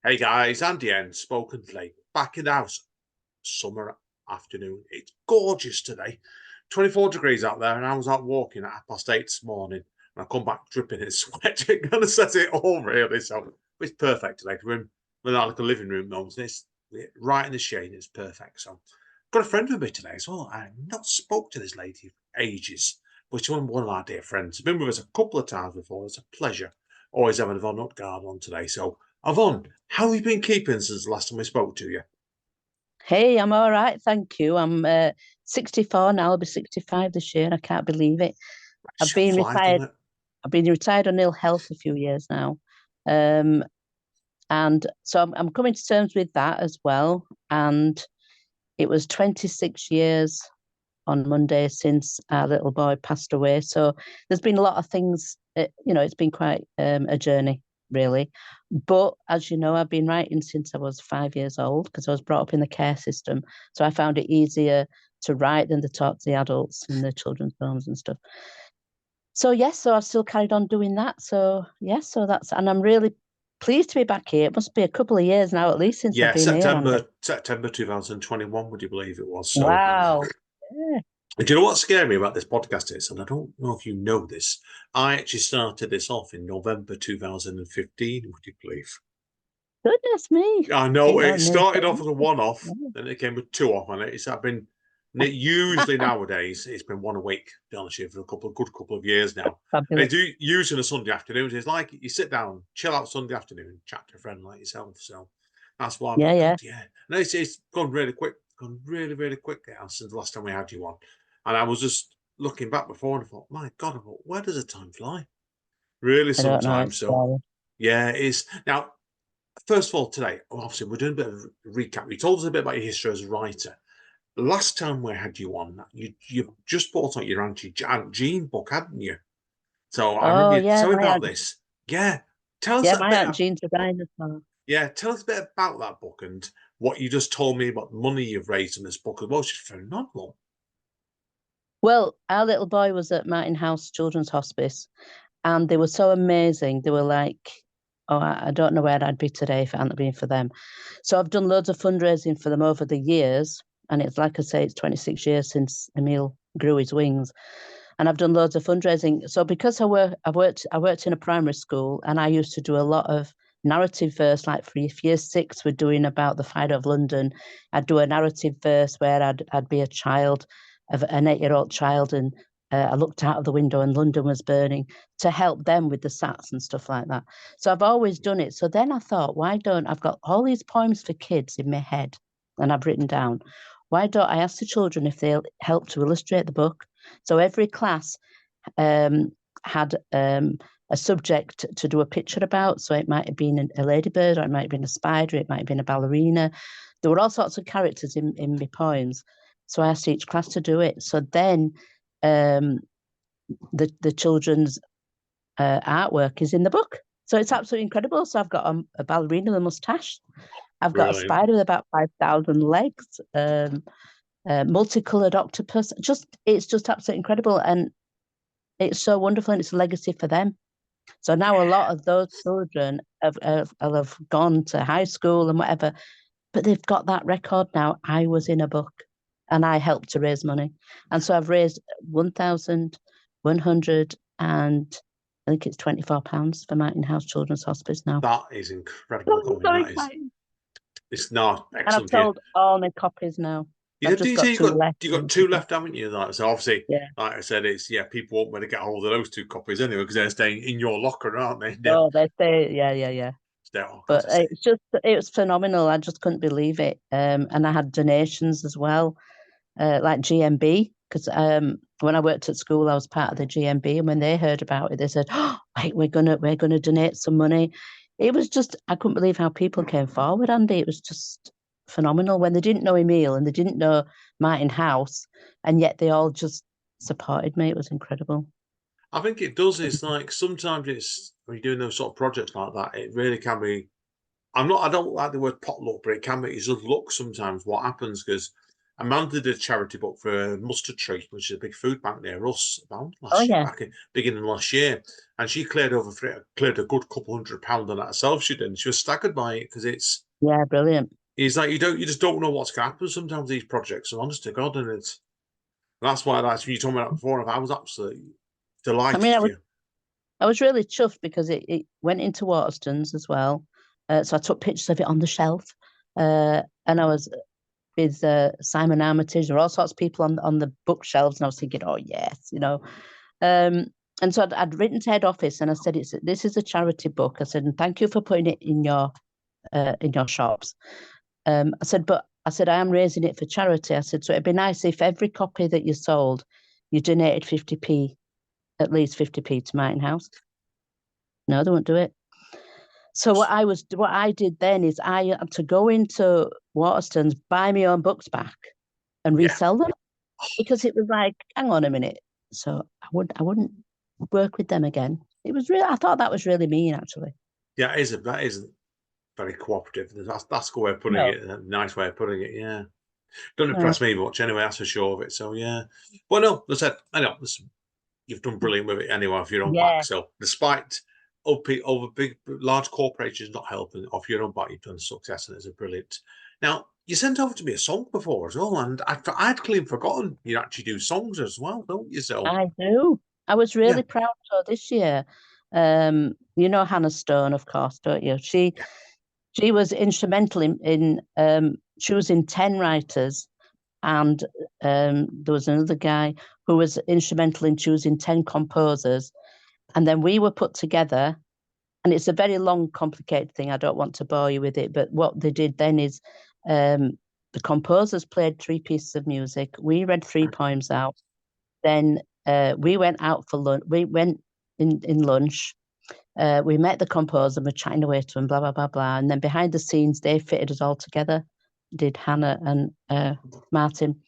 Hey guys, Andy N, spoken late, back in the house. Summer afternoon. It's gorgeous today. 24 degrees out there, and I was out walking at 8:30 this morning, and I come back dripping in sweat. It kind of says it all, really. So it's perfect today. We're like a living room, though, and it's right in the shade. It's perfect. So got a friend with me today as well. I've not spoke to this lady for ages, but she's one of our dear friends. Been with us a couple of times before. It's a pleasure. Always having Yvonne UGarte on today. So Yvonne, how have you been keeping since the last time we spoke to you? Hey, I'm all right, thank you. I'm 64 now. I'll be 65 this year. I can't believe it. I've Shot been flies, retired. doesn't it? I've been retired on ill health a few years now, um, and so I'm coming to terms with that as well. And it was 26 years on Monday since our little boy passed away. So there's been a lot of things. It's been quite a journey, really. But as you know, I've been writing since I was 5 years old because I was brought up in the care system. So I found it easier to write than to talk to the adults in the children's homes and stuff. So yes, so I've still carried on doing that. So yes, so that's and I'm really pleased to be back here. It must be a couple of years now at least since I've Yeah, been here, Andy. September 2021, would you believe it was? So, Wow. Yeah. do you know what scared me about this podcast is? And I don't know if you know this. I actually started this off in November 2015, would you believe? Goodness me. I know You're it nearly started off 70. as a one-off, Yeah. then it came with two off on it. I've been usually nowadays it's been one a week, to be honest with you, for a good couple of years now. I Fabulous. do usually on a Sunday afternoon. It's like you sit down, chill out Sunday afternoon, chat to a friend like yourself. So that's why I Yeah, thought, yeah. God, yeah. And it's gone really quick, gone really, really quick now since the last time we had you on. And I was just looking back before and I thought, my God, I thought, where does the time fly? Really, I don't know. sometimes. It's So scary. yeah, it is. Now, first of all, today, obviously, we're doing a bit of a recap. You told us a bit about your history as a writer. Last time we had you on, you just bought out your Aunt Jean book, hadn't you? So I remember Oh, you yeah, telling me about this. Yeah, tell us yeah, a my bit. Aunt Jean's a dinosaur. Yeah, tell us a bit about that book and what you just told me about the money you've raised in this book as well. It's just phenomenal. Well, our little boy was at Martin House Children's Hospice, and they were so amazing. They were like, oh, I don't know where I'd be today if it hadn't been for them. So I've done loads of fundraising for them over the years, and it's like I say, it's 26 years since Emil grew his wings, and I've done loads of fundraising. So because I worked in a primary school, and I used to do a lot of narrative verse, like for year six, we're doing about the fire of London. I'd do a narrative verse where I'd be a child, of an 8-year-old child, and I looked out of the window and London was burning to help them with the SATs and stuff like that. So I've always done it. So then I thought, why don't I've got all these poems for kids in my head and I've written down. Why don't I ask the children if they'll help to illustrate the book? So every class um, had a subject to do a picture about. So it might have been a ladybird, or it might have been a spider, it might have been a ballerina. There were all sorts of characters in my poems. So I asked each class to do it. So then um, the children's artwork is in the book. So it's absolutely incredible. So I've got a ballerina with a mustache. I've got a Brilliant. spider with about 5,000 legs, multicolored octopus. It's just absolutely incredible. And it's so wonderful and it's a legacy for them. So now a lot of those children have gone to high school and whatever, but they've got that record now. I was in a book and I helped to raise money. And so I've raised 1,100 and I think it's £24 for Mountain House Children's Hospice now. That is incredible So, going. so That is. exciting. It's not And I've excellent. sold all my copies now. I've just You say got two left. you got two left, haven't you? Like, so obviously, Yeah. like I said, it's people won't want to get hold of those two copies anyway because they're staying in your locker, aren't they? Oh, they say, yeah, yeah, yeah. Oh God, But it was phenomenal. I just couldn't believe it. And I had donations as well, like GMB, because when I worked at school, I was part of the GMB, and when they heard about it, they said, "Oh, wait, we're gonna donate some money." It was just I couldn't believe how people came forward, Andy. It was just phenomenal when they didn't know Emil and they didn't know Martin House, and yet they all just supported me. It was incredible. I think it does. It's like sometimes it's when you're doing those sort of projects like that, it really can be. I don't like the word potluck, but it can be. It's just luck sometimes what happens because Amanda did a charity book for Mustard Tree, which is a big food bank near us, about Oh last year, yeah, back in beginning of last year, and she cleared a good couple £100 on that herself. She did, and she was staggered by it because yeah, brilliant. it's like you just don't know what's going to happen sometimes these projects. And honest to God, and that's why when you told me that before, I was absolutely I delighted mean, for you. I was really chuffed because it went into Waterstones as well. So I took pictures of it on the shelf, and I was with Simon Armitage. There were all sorts of people on the bookshelves, and I was thinking, oh yes, you know. And so I'd written to head office, and I said, this is a charity book. I said, and thank you for putting it in your shops. I said, I am raising it for charity. I said, so it'd be nice if every copy that you sold, you donated 50p, at least 50p to Martin House. No, they won't do it. So what I did then is I had to go into Waterstones, buy my own books back, and Yeah. resell them because it was like, hang on a minute. So I wouldn't work with them again. It was real. I thought that was really mean, actually. Yeah, that isn't very cooperative. That's a way of putting No, it. A nice way of putting it. Yeah, don't no. impress me much anyway. That's for sure of it. So yeah. Well, no, I said I know. Listen, you've done brilliant with it anyway off your own back. Yeah, So despite over big large corporations not helping, off your own back, you've done success, and it's a brilliant. Now you sent over to me a song before as well, and I'd clean forgotten you actually do songs as well, don't you? So I do. I was yeah, really proud of her this year. You know Hannah Stone, of course, don't you? yeah. She was instrumental in choosing 10 writers, and there was another guy who was instrumental in choosing 10 composers. And then we were put together, and it's a very long, complicated thing. I don't want to bore you with it, but what they did then is the composers played 3 pieces of music. We read 3 poems out. Then we went out for lunch. We went in lunch. We met the composer, we're chatting away to him, blah, blah, blah, blah. And then behind the scenes, they fitted us all together, did Hannah and Martin.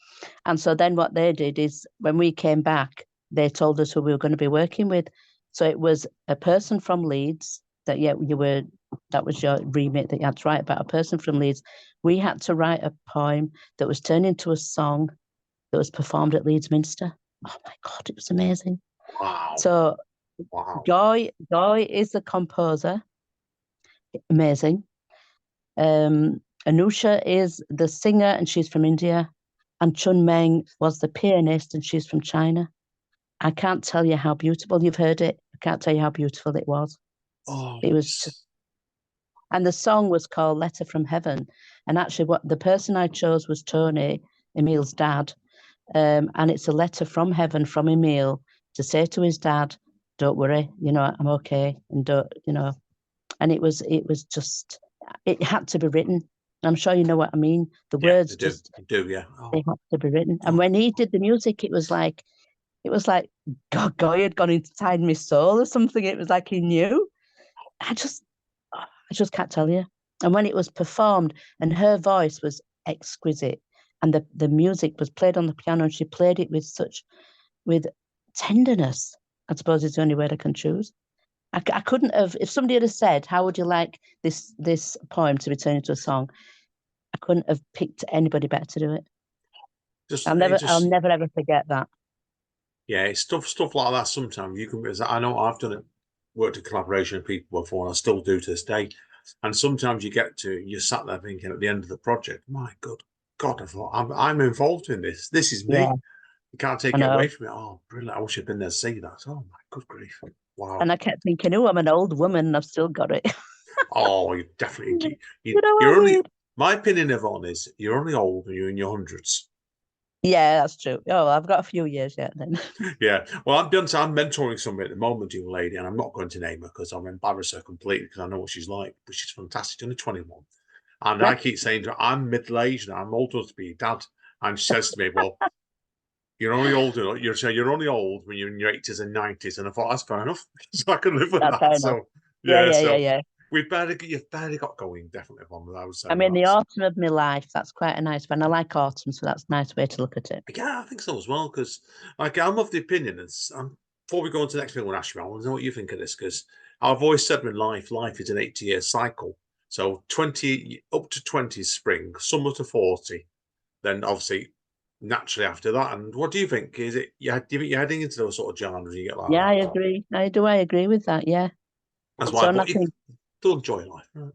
And so then what they did is when we came back, they told us who we were going to be working with. So it was a person from Leeds that, that was your remit that you had to write about, a person from Leeds. We had to write a poem that was turned into a song that was performed at Leeds Minster. Oh my God, it was amazing. Wow, So wow. Joy is the composer, amazing. Anusha is the singer, and she's from India. And Chun Meng was the pianist, and she's from China. I can't tell you how beautiful. You've heard it. I can't tell you how beautiful it was. Oh, It was just, and the song was called "Letter from Heaven." And actually, what the person I chose was Tony, Emil's dad. And it's a letter from heaven from Emil to say to his dad, "Don't worry, I'm okay," and don't, And it was just, it had to be written. I'm sure you know what I mean. The yeah, words just, they do, yeah. they Oh, had to be written. And oh, when he did the music, it was like God had gone inside my soul or something. It was like he knew. I just can't tell you. And when it was performed, and her voice was exquisite, and the music was played on the piano, and she played it with tenderness, I suppose is the only word I can choose. I couldn't have, if somebody had said, how would you like this poem to be turned into a song? I couldn't have picked anybody better to do it. I'll never ever forget that. yeah, it's stuff like that. Sometimes you can, because I know I've done it, worked in collaboration with people before, and I still do to this day. And sometimes you sat there thinking at the end of the project, my God, I thought I'm involved in this. This is Yeah, me. You can't take I it know. away from me. Oh, brilliant! I wish I'd been there to see that. Oh my good grief! Wow. And I kept thinking, oh, I'm an old woman and I've still got it. Oh, you definitely You know what you're I only. mean? My opinion, Yvonne, is you're only old and you're in your hundreds. Yeah, that's true. Oh, I've got a few years yet then. Yeah. Well, I'm mentoring somebody at the moment, young lady, and I'm not going to name her because I'll embarrass her completely because I know what she's like. But she's fantastic. She's only 21. And I keep saying to her, I'm middle aged now. I'm old enough to be a dad. And she says to me, well, you're only old enough. You're only old when you're in your 80s and 90s. And I thought, that's fair enough. So I can live with That's fair that. enough. So, Yeah, yeah. yeah, yeah, So yeah. you've barely got going, definitely, on I would say. I'm in the autumn of my life. That's quite a nice one. I like autumn, so that's a nice way to look at it. Yeah, I think so as well. Because like I'm of the opinion, before we go on to the next thing, I want to ask you, I want to know what you think of this. Because I've always said in life is an 80-year cycle. So 20 up to 20 is spring, summer to 40, then obviously naturally after that. And what do you think? Is it? Yeah, do you think you're heading into those sort of genres? You get like Yeah, I that. agree. I agree with that. Yeah. That's why. So, and I But you think, still enjoy life. Right?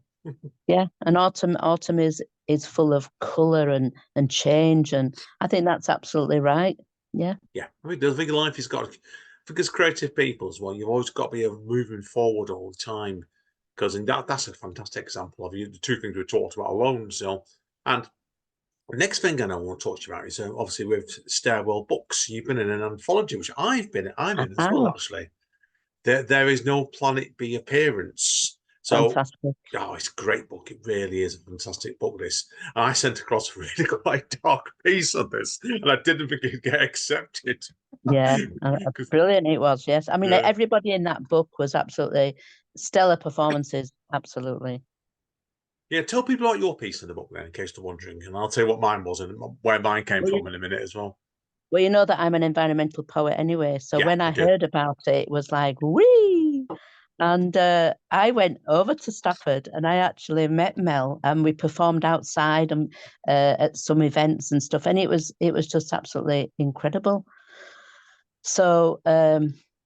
yeah, and autumn is full of colour and change, and I think that's absolutely right. Yeah. Yeah, I mean, I think life has got, because creative people as well, you've always got to be moving forward all the time. Because that's a fantastic example of the two things we talked about alone. So, and the next thing I want to talk to you about is obviously with Stairwell Books. You've been in an anthology, which I'm in as well, Oh, actually. There is no Planet B appearance. So, fantastic. oh, it's a great book. It really is a fantastic book, this. And I sent across a really quite dark piece on this, and I didn't think it'd get accepted. Yeah, 'Cause, brilliant it was. Yes, I mean yeah. everybody in that book was absolutely stellar performances. Absolutely. Yeah, tell people about your piece in the book then, in case they're wondering, and I'll tell you what mine was and where mine came Well, from in a minute as well. you know that I'm an environmental poet anyway, so Yeah, when I I do. heard about it, it was like, wee! And I went over to Stafford and I actually met Mel and we performed outside and at some events and stuff, and it was just absolutely incredible. So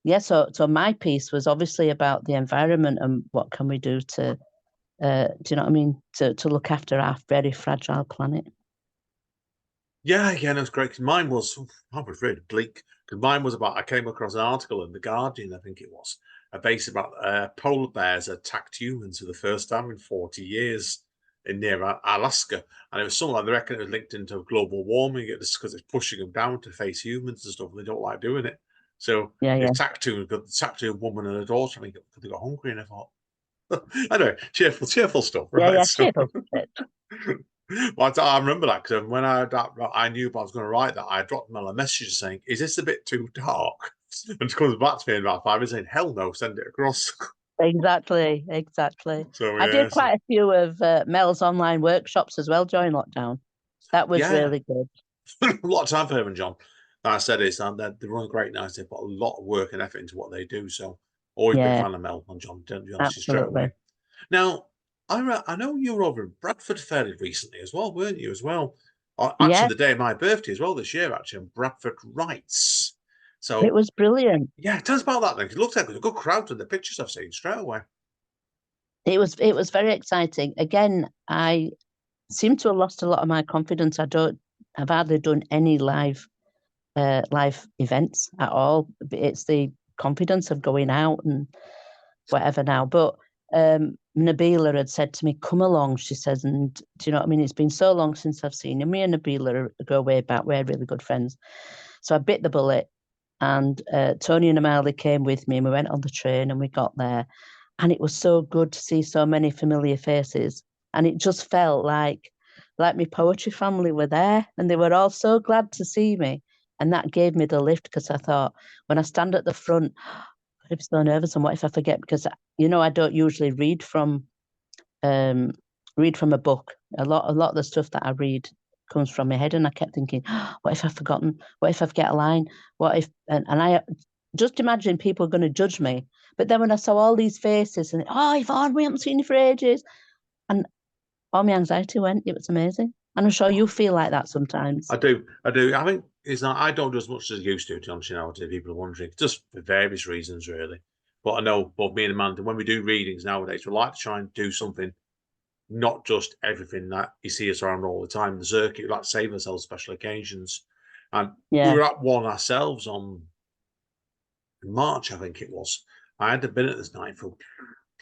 yeah, so my piece was obviously about the environment and what can we do to do you know what I mean, to look after our very fragile planet. Yeah, yeah, no, it's great. 'Cause I was really bleak. Because mine was about, I came across an article in The Guardian, I think it was, a base about polar bears attacked humans for the first time in 40 years in near Alaska. And it was something like, they reckon it was linked into global warming because it's pushing them down to face humans and stuff, and they don't like doing it. So Yeah, they yeah, attacked a woman and a daughter, I think, because they got hungry, and I thought, anyway, cheerful stuff, yeah, right? yeah. So, Cheerful. well, I remember that because when I knew I was going to write that, I dropped Mel a message saying, "Is this a bit too dark?" And she comes back to me in about 5 minutes saying, "Hell no, send it across." Exactly, exactly. So I did yeah, quite a few of Mel's online workshops as well during lockdown. That was yeah, really good. a lot of time for him and John. Like I said, it's they run great nights. They put a lot of work and effort into what they do. So always been a Yeah, fan of Mel and John. To be honest, straight absolutely. away. Now, I know you were over in Bradford fairly recently as well, weren't you? As well, actually, Yeah, the day of my birthday as well this year, actually, in Bradford Wrights. it So was brilliant. yeah, tell us about that then. 'Cause it looks like it was a good crowd in the pictures I've seen straight away. It was very exciting. Again, I seem to have lost a lot of my confidence. I've hardly done any live events at all. It's the confidence of going out and whatever now. But Nabila had said to me, "Come along," she says, and do you know what I mean? It's been so long since I've seen you. Me and Nabila go way back. We're really good friends. So I bit the bullet, and Tony and Amali came with me, and we went on the train, and we got there, and it was so good to see so many familiar faces, and it just felt like my poetry family were there, and they were all so glad to see me, and that gave me the lift because I thought when I stand at the front, I'm so nervous, and what if I forget? Because I don't usually um, read from a book. A lot of the stuff that I read comes from my head, and I kept thinking, what if I've forgotten? What if I forget a line? What if? And I just imagine people are going to judge me. But then when I saw all these faces and Yvonne, we haven't seen you for ages, and all my anxiety went. It was amazing, and I'm sure you feel like that sometimes. I do. I think it's not. I don't do as much as I used to be honest, nowadays. People are wondering, just for various reasons, really. But I know both me and Amanda, when we do readings nowadays, we like to try and do something, not just everything that you see us around all the time. The circuit, we like to save ourselves special occasions. And we Yeah, were at one ourselves on March, I think it was. I hadn't been at this night for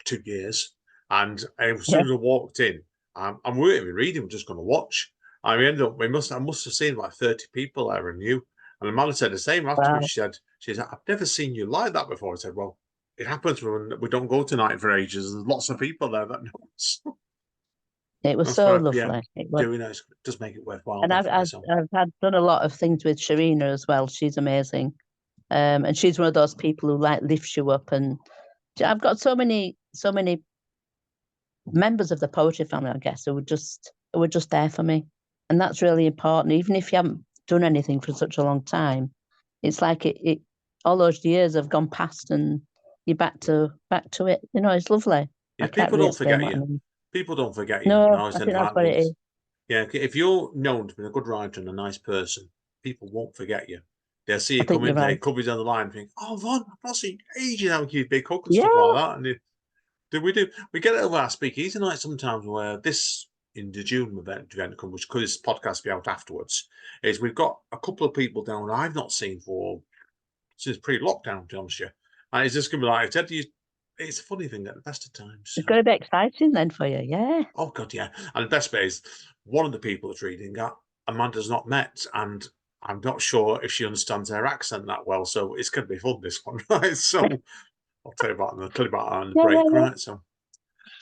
2 years. And as yeah, soon as I walked in, we weren't even reading, we're just going to watch. And I must have seen like 30 people there and you. And Amanda said the same afterwards. wow. She said, I've never seen you like that before. I said, well, it happens when we don't go tonight for ages. There's lots of people there that know us. It was That's so why, yeah, lovely. It was, doing it does make it worthwhile, and I've definitely. I've, So, I've had done a lot of things with Sharina as well. She's amazing. And she's one of those people who like lifts you up. And I've got so many members of the poetry family, I guess, who were just there for me, and that's really important. Even if you haven't done anything for such a long time, it's like it all those years have gone past, and you're back to it. It's lovely. I yeah, can't people really don't explain forget what I you. mean. People don't forget you. And I No, always I tend think to that's find what it is. things. Yeah, if you're known to be a good writer and a nice person, people won't forget you. They'll see I you think come you're in there, right. cover down the line, and think, "Oh, Von, I've not seen you ages now. Give you a big hug and Yeah. stuff like that." And we get it over our speakeasy night sometimes, where this in the June event comes, which could this podcast be out afterwards, is we've got a couple of people down I've not seen since pre-lockdown, to be honest with you. And it's just gonna be like, Ted, it's a funny thing at the best of times. It's going to be exciting then for you. Yeah. Oh God, yeah. And the best bit is one of the people that's reading that Amanda's not met, and I'm not sure if she understands her accent that well. So it's going to be fun, this one, right? So I'll tell you about her on the Yeah, yeah, break, yeah. right? So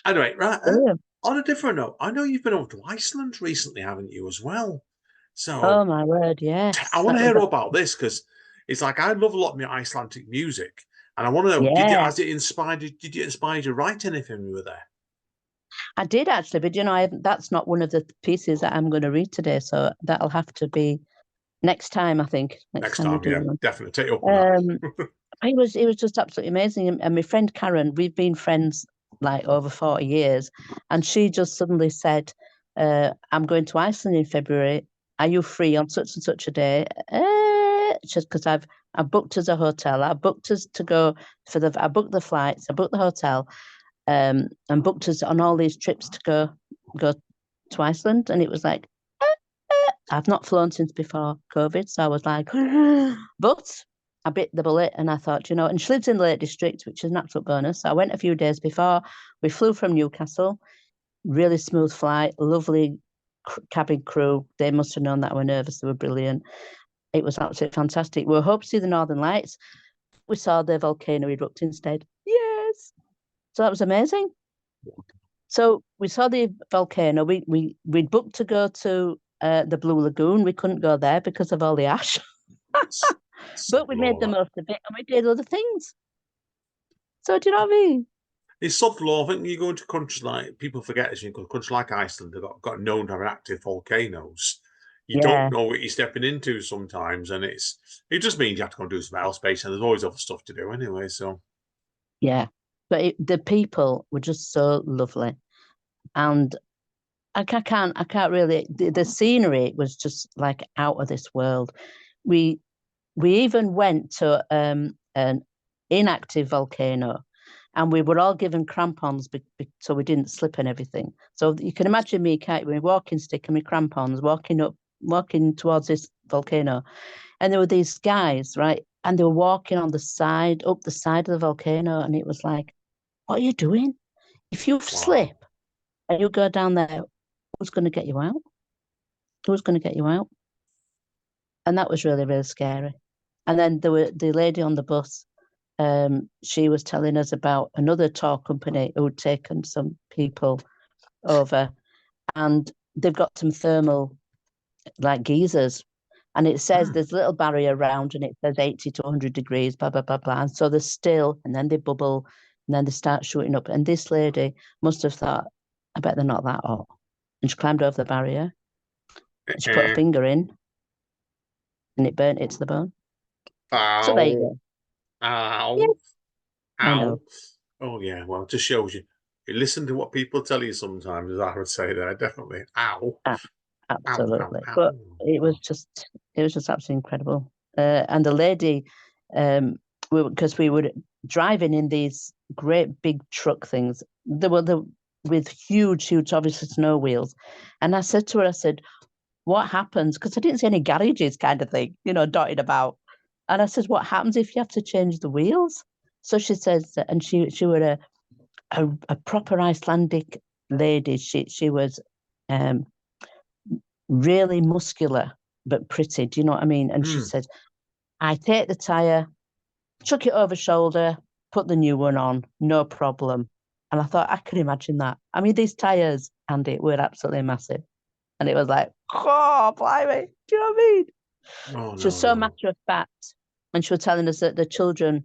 anyway, right. Brilliant. On a different note, I know you've been over to Iceland recently, haven't you, as well? Oh So my word, I yes. want That to was hear all about this because it's like I love a lot of my Icelandic music, and I want to know: yeah. has it inspired? Did it inspire you to write anything when you were there? I did actually, but that's not one of the pieces that I'm going to read today. So that'll have to be next time, I think. Next Next time we time, do yeah, one. definitely take you up on that. It was just absolutely amazing. And my friend Karen, we've been friends like over 40 years, and she just suddenly said, I'm going to Iceland in February. Are you free on such and such a day? Just because I've booked us a hotel. I booked us to go I booked the flights, I booked the hotel, and booked us on all these trips to go to Iceland. And it was like, I've not flown since before COVID, so I was like, but I bit the bullet and I thought, and she lives in the Lake District, which is an absolute bonus. So I went a few days before. We flew from Newcastle, really smooth flight, lovely cabin crew. They must have known that I were nervous. They were brilliant. It was absolutely fantastic. We were hoping to see the Northern Lights. We saw the volcano erupt instead. Yes. So that was amazing. So we saw the volcano. We'd booked to go to the Blue Lagoon. We couldn't go there because of all the ash. But we made the most of it and we did other things. So do you know what I mean? It's soft law. I think you go into countries like people forget this. You go to countries like Iceland, they've got known to have active volcanoes. You don't Yeah, know what you're stepping into sometimes, and it just means you have to go and do some aerospace, and there's always other stuff to do anyway. So yeah. But the people were just so lovely, and I can't really. The scenery was just like out of this world. We we even went to an inactive volcano, and we were all given crampons so we didn't slip and everything. So you can imagine me, with my walking stick and my crampons, walking towards this volcano, and there were these guys, right, and they were walking on up the side of the volcano, and it was like, what are you doing? If you wow, slip and you go down there, who's going to get you out? Who's going to get you out? And that was really, really scary. And then there were the lady on the bus. She was telling us about another tour company who'd taken some people over, and they've got some thermal like geysers, and it says there's a little barrier around, and it says 80 to 100 degrees, blah blah blah blah. And so they're still, and then they bubble, and then they start shooting up. And this lady must have thought, I bet they're not that hot, and she climbed over the barrier, and she put a finger in, and it burnt it to the bone. So there you ow, go. ow, Yes, I ow. know. Oh yeah, well, it just shows you. You listen to what people tell you sometimes, as I would say there, definitely. Ow, ow, ow, Absolutely. But ow. it was Oh. just absolutely incredible. And the lady, because we were driving in these great big truck things, with huge, obviously snow wheels. And I said to her, I said, what happens? Because I didn't see any garages kind of thing, dotted about. And I said, what happens if you have to change the wheels? So she says, and she were a proper Icelandic lady. She was um really muscular but pretty. Do you know what I mean? And she said, I take the tire, chuck it over shoulder, put the new one on, no problem. And I thought, I can imagine that. I mean, these tires, Andy, were absolutely massive. And it was like, oh, blimey. Do you know what I mean? Oh She was no, so no. matter of fact. And she was telling us that the children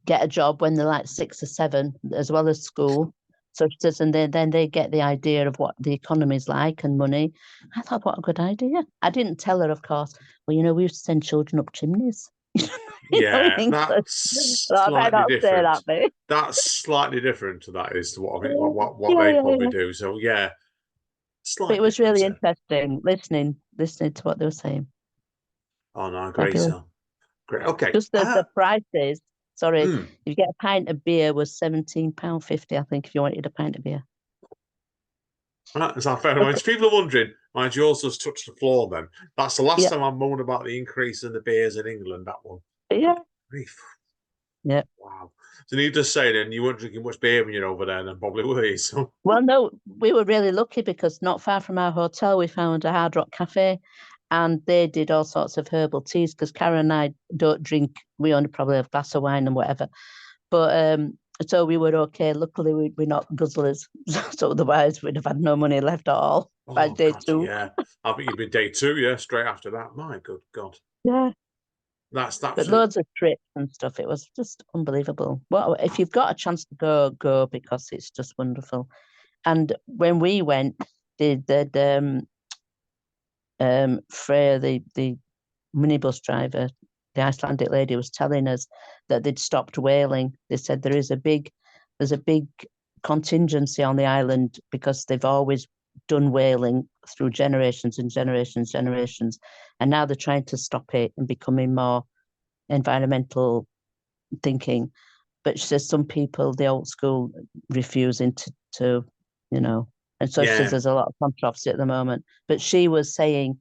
get a job when they're like 6 or 7, as well as school. So she says, and then they get the idea of what the economy's like and money. I thought, what a good idea. I didn't tell her, of course. Well, we used to send children up chimneys. In Yeah, England. that's So I better slightly not say different. that, mate. That's slightly different to that is to what I think what Yeah, they yeah, probably yeah. do. So yeah, But slight it was difference really there. interesting listening to what they were saying. Oh no, great, Fabulous. so great. Okay. Just the prices. Sorry, if Mm, you get a pint of beer was £17.50, I think, if you wanted a pint of beer. that's not fair. When Okay. people are wondering, mind you, also touched the floor. Then that's the last Yeah, time I moaned about the increase in the beers in England. That one. yeah, Grief. yeah. Wow. So need to say then you weren't drinking much beer when you're over there, then probably were you? So Well, no, we were really lucky because not far from our hotel, we found a Hard Rock Cafe, and they did all sorts of herbal teas. Because Karen and I don't drink; we only probably have a glass of wine and whatever. But so we were okay. Luckily, we're not guzzlers, so otherwise we'd have had no money left at all by oh day god, two. yeah. I think you'd be day two, yeah, straight after that. My good God. Yeah, That's but absolutely loads of trips and stuff. It was just unbelievable. Well, if you've got a chance to go, go because it's just wonderful. And when we went, Freya, the minibus driver, the Icelandic lady, was telling us that they'd stopped whaling. They said there's a big contingency on the island because they've always done whaling through generations and generations, and now they're trying to stop it and becoming more environmental thinking. But she says some people, the old school, refusing to you know, and so she says yeah. there's a lot of controversy at the moment. But she was saying,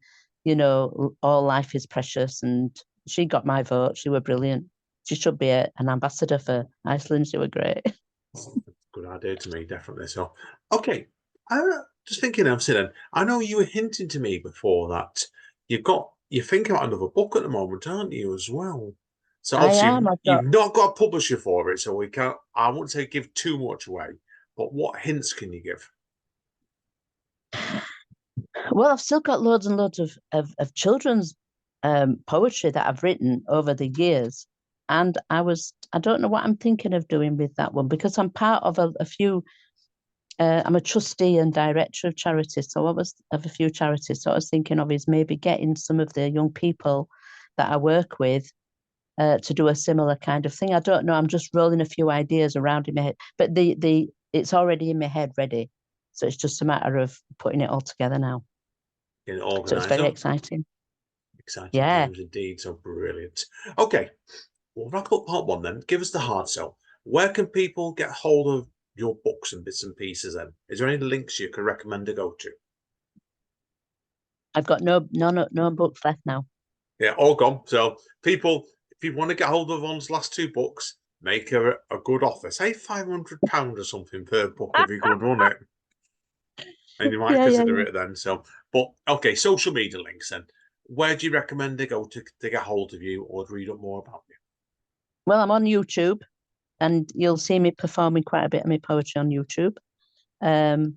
all life is precious, and she got my vote. She were brilliant. She should be an ambassador for Iceland. She were great. Good idea to me, definitely. So okay. Just thinking obviously then, I know you were hinting to me before that you're thinking about another book at the moment, aren't you, as well? So I obviously am. I've got. you've not got a publisher for it, so we can't I wouldn't say give too much away, but what hints can you give? Well, I've still got loads and loads of children's poetry that I've written over the years. And I don't know what I'm thinking of doing with that one because I'm part of a few, I'm a trustee and director of charities. So I was of a few charities. So I was thinking of is maybe getting some of the young people that I work with to do a similar kind of thing. I don't know. I'm just rolling a few ideas around in my head, but the it's already in my head ready. So it's just a matter of putting it all together now. In So it's organise very up. exciting. Exciting Yeah, times indeed. So brilliant. Okay, we'll wrap up part one then. Give us the hard sell. Where can people get hold of your books and bits and pieces then? Is there any links you can recommend to go to? I've got no books left now. Yeah, all gone. So people, if you want to get hold of one's last two books, make a good offer. Say £500 or something per book if you could run it. And you might Yeah. consider it then. So but okay, social media links then. Where do you recommend they go to get hold of you or to read up more about you? Well, I'm on YouTube, and you'll see me performing quite a bit of my poetry on YouTube. Um,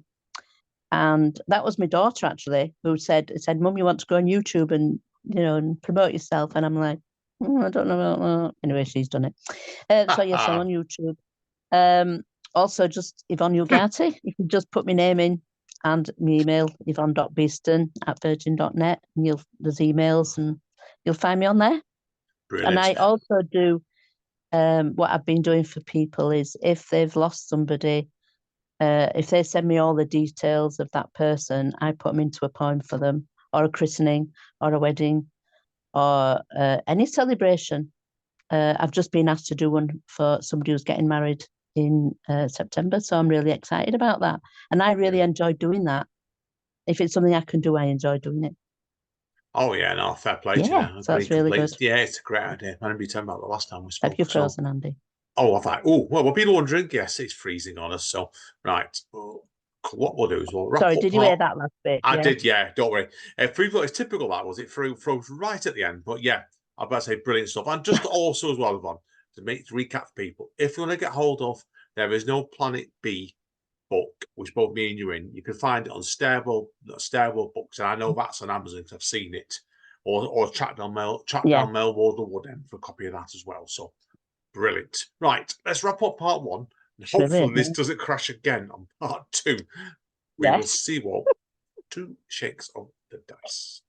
and that was my daughter actually who said, "Mum, you want to go on YouTube and and promote yourself?" And I'm like, I don't know about that. Anyway, she's done it. So yes, I'm on YouTube. Um, Also, just Yvonne UGarte. You can just put my name in and my email, yvonne.beeston@virgin.net, and there's emails, and you'll find me on there. And Brilliant. I also do what I've been doing for people is if they've lost somebody, if they send me all the details of that person, I put them into a poem for them, or a christening, or a wedding, or any celebration. I've just been asked to do one for somebody who's getting married in September, so I'm really excited about that. And I really Brilliant. enjoy doing that. If it's something I can do, I enjoy doing it. Oh yeah, no, fair play to you Yeah, there. I so agree that's really completely. good. Yeah, it's a great idea. I remember you telling about the last time we Have you spoke. So frozen, Andy? oh, I thought, oh, well, we'll be wondering. Yes, it's freezing on us. So right. Well, what we'll do is we'll wrap Sorry, up did you hear part. that last bit? I Yeah. did, yeah, don't worry. Free flow is typical that was it froze right at the end. But yeah, I better say brilliant stuff. And just also as well, Yvonne, to recap for people, if you want to get hold of There Is No Planet B book, which both me and you in. You can find it on Stairwell Books, and I know that's on Amazon because I've seen it, or track Yeah, down Melbourne the Wood End for a copy of that as well. So brilliant. Right, let's wrap up part one. And hopefully brilliant. this doesn't crash again on part two. We will Yes. see what two shakes of the dice.